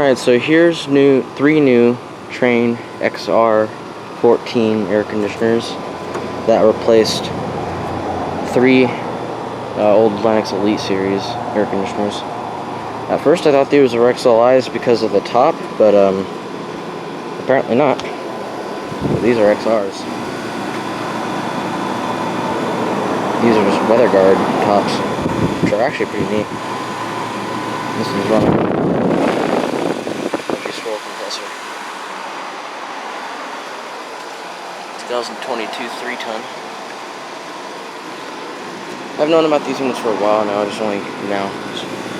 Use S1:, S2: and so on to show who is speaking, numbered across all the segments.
S1: Alright, so here's three new Trane XR16 air conditioners that replaced three old Lennox Elite series air conditioners. At first I thought these were XLIs because of the top, but apparently not. These are XRs. These are just WeatherGuard tops, which are actually pretty neat. This is running energy swirl compressor. 2022 3-ton. I've known about these units for a while now. I just only now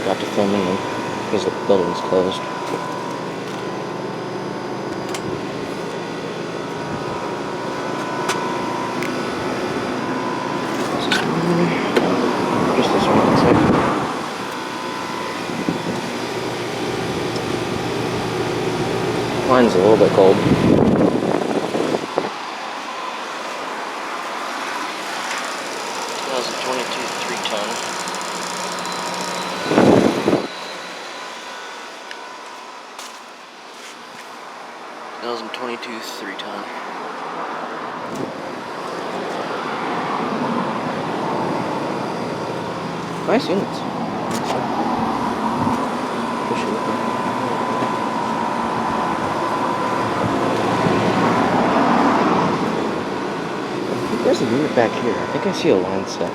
S1: got to filming them because the building's closed. Just this one, looks like. Mine's a little bit cold. 2022 3-ton. Nice units. There's a unit back here. I think I see a line set.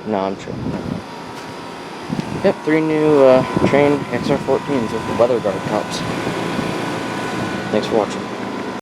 S1: No, I'm tripping. Yep, three new Trane XR14s with the WeatherGuard tops. Thanks for watching.